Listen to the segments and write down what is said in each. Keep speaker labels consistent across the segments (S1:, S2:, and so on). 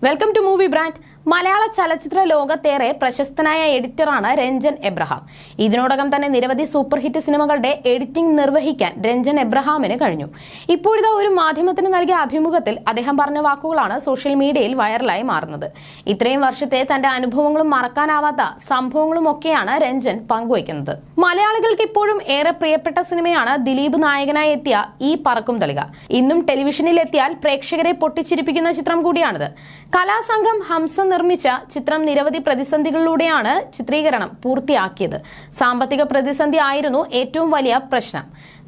S1: Welcome to movie brand. മലയാള ചലച്ചിത്ര ലോകത്തേറെ പ്രശസ്തനായ എഡിറ്ററാണ് Ranjan Abraham. ഇതിനോടകം തന്നെ നിരവധി സൂപ്പർ ഹിറ്റ് സിനിമകളുടെ എഡിറ്റിംഗ് നിർവഹിക്കാൻ രഞ്ജൻ എബ്രഹാമിന് കഴിഞ്ഞു. ഇപ്പോഴത്തെ ഒരു മാധ്യമത്തിന് നൽകിയ അഭിമുഖത്തിൽ അദ്ദേഹം പറഞ്ഞ വാക്കുകളാണ് സോഷ്യൽ മീഡിയയിൽ വൈറലായി മാറുന്നത്. ഇത്രയും വർഷത്തെ തന്റെ അനുഭവങ്ങളും മറക്കാനാവാത്ത സംഭവങ്ങളും ഒക്കെയാണ് രഞ്ജൻ പങ്കുവയ്ക്കുന്നത്. മലയാളികൾക്ക് ഇപ്പോഴും ഏറെ പ്രിയപ്പെട്ട സിനിമയാണ് ദിലീപ് നായകനായി എത്തിയ ഈ പറക്കും തളിക. ഇന്നും ടെലിവിഷനിൽ എത്തിയാൽ പ്രേക്ഷകരെ പൊട്ടിച്ചിരിപ്പിക്കുന്ന ചിത്രം കൂടിയാണിത്. കലാസംഘം ഹംസ നിർമ്മിച്ച ചിത്രം നിരവധി പ്രതിസന്ധികളിലൂടെയാണ് ചിത്രീകരണം പൂർത്തിയാക്കിയത്. സാമ്പത്തിക പ്രതിസന്ധി ആയിരുന്നു ഏറ്റവും വലിയ പ്രശ്നം.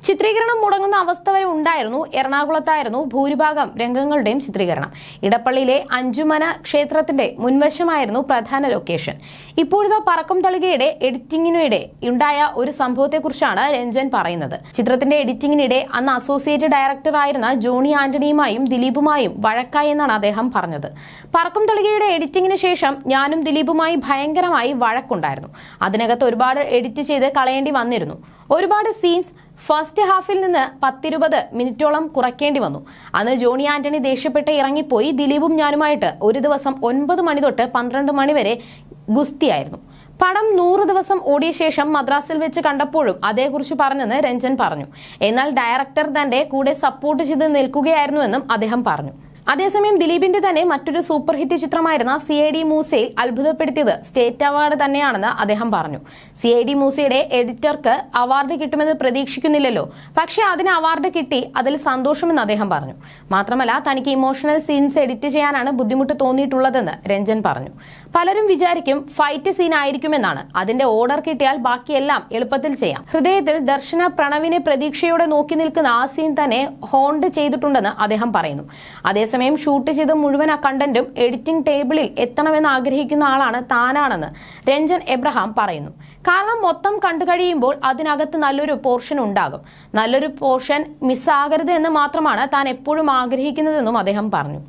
S1: ചിത്രീകരണം മുടങ്ങുന്ന അവസ്ഥ വരെ ഉണ്ടായിരുന്നു. എറണാകുളത്തായിരുന്നു ഭൂരിഭാഗം രംഗങ്ങളുടെയും ചിത്രീകരണം. ഇടപ്പള്ളിയിലെ അഞ്ചുമന ക്ഷേത്രത്തിന്റെ മുൻവശമായിരുന്നു പ്രധാന ലൊക്കേഷൻ. ഇപ്പോഴത്തെ പറക്കും തളികയുടെ എഡിറ്റിംഗിനിടെ ഉണ്ടായ ഒരു സംഭവത്തെക്കുറിച്ചാണ് രഞ്ജൻ പറയുന്നത്. ചിത്രത്തിന്റെ എഡിറ്റിംഗിനിടെ അന്ന് അസോസിയേറ്റ് ഡയറക്ടർ ആയിരുന്ന ജോണി ആന്റണിയുമായും ദിലീപുമായും വഴക്കായി എന്നാണ് അദ്ദേഹം പറഞ്ഞത്. പറക്കും തളികയുടെ എഡിറ്റിംഗിന് ശേഷം ഞാനും ദിലീപുമായി ഭയങ്കരമായി വഴക്കുണ്ടായിരുന്നു. അതിനകത്ത് ഒരുപാട് എഡിറ്റ് ചെയ്ത് കളയേണ്ടി വന്നിരുന്നു. ഒരുപാട് സീൻസ് ഫസ്റ്റ് ഹാഫിൽ നിന്ന് 10-20 മിനിറ്റോളം കുറയ്ക്കേണ്ടി വന്നു. അന്ന് ജോണി ആന്റണി ദേഷ്യപ്പെട്ട് ഇറങ്ങിപ്പോയി. ദിലീപും ഞാനുമായിട്ട് ഒരു ദിവസം 9 മണി തൊട്ട് 12 മണി വരെ ഗുസ്തിയായിരുന്നു. പടം 100 ദിവസം ഓടിയ ശേഷം മദ്രാസിൽ വെച്ച് കണ്ടപ്പോഴും അതേക്കുറിച്ച് പറഞ്ഞെന്ന് രഞ്ജൻ പറഞ്ഞു. എന്നാൽ ഡയറക്ടർ തന്റെ കൂടെ സപ്പോർട്ട് ചെയ്ത് നിൽക്കുകയായിരുന്നുവെന്നും അദ്ദേഹം പറഞ്ഞു. അതേസമയം ദിലീപിന്റെ തന്നെ മറ്റൊരു സൂപ്പർ ഹിറ്റ് ചിത്രമായിരുന്ന CID മൂസയിൽ അത്ഭുതപ്പെടുത്തിയത് സ്റ്റേറ്റ് അവാർഡ് തന്നെയാണെന്ന് അദ്ദേഹം പറഞ്ഞു. CID മൂസയുടെ എഡിറ്റർക്ക് അവാർഡ് കിട്ടുമെന്ന് പ്രതീക്ഷിക്കുന്നില്ലല്ലോ, പക്ഷെ അതിന് അവാർഡ് കിട്ടി, അതിൽ സന്തോഷമെന്ന് അദ്ദേഹം പറഞ്ഞു. മാത്രമല്ല തനിക്ക് ഇമോഷണൽ സീൻസ് എഡിറ്റ് ചെയ്യാനാണ് ബുദ്ധിമുട്ട് തോന്നിയിട്ടുള്ളതെന്ന് രഞ്ജൻ പറഞ്ഞു. പലരും വിചാരിക്കും ഫൈറ്റ് സീൻ ആയിരിക്കുമെന്നാണ്. അതിന്റെ ഓർഡർ കിട്ടിയാൽ ബാക്കിയെല്ലാം എളുപ്പത്തിൽ ചെയ്യാം. ഹൃദയത്തിൽ ദർശന പ്രണവിനെ പ്രതീക്ഷയോടെ നോക്കി നിൽക്കുന്ന ആ സീൻ തന്നെ ഹോണ്ട് ചെയ്തിട്ടുണ്ടെന്ന് അദ്ദേഹം പറയുന്നു. അതേസമയം ഷൂട്ട് ചെയ്ത മുഴുവൻ കണ്ടന്റും എഡിറ്റിംഗ് ടേബിളിൽ എത്തണമെന്ന് ആഗ്രഹിക്കുന്ന ആളാണ് താനാണെന്ന് രഞ്ജൻ എബ്രഹാം പറയുന്നു. കാരണം മൊത്തം കണ്ടു കഴിയുമ്പോൾ അതിനകത്ത് നല്ലൊരു പോർഷൻ ഉണ്ടാകും. നല്ലൊരു പോർഷൻ മിസ്സാകരുത് എന്ന് മാത്രമാണ് താൻ എപ്പോഴും ആഗ്രഹിക്കുന്നതെന്നും അദ്ദേഹം പറഞ്ഞു.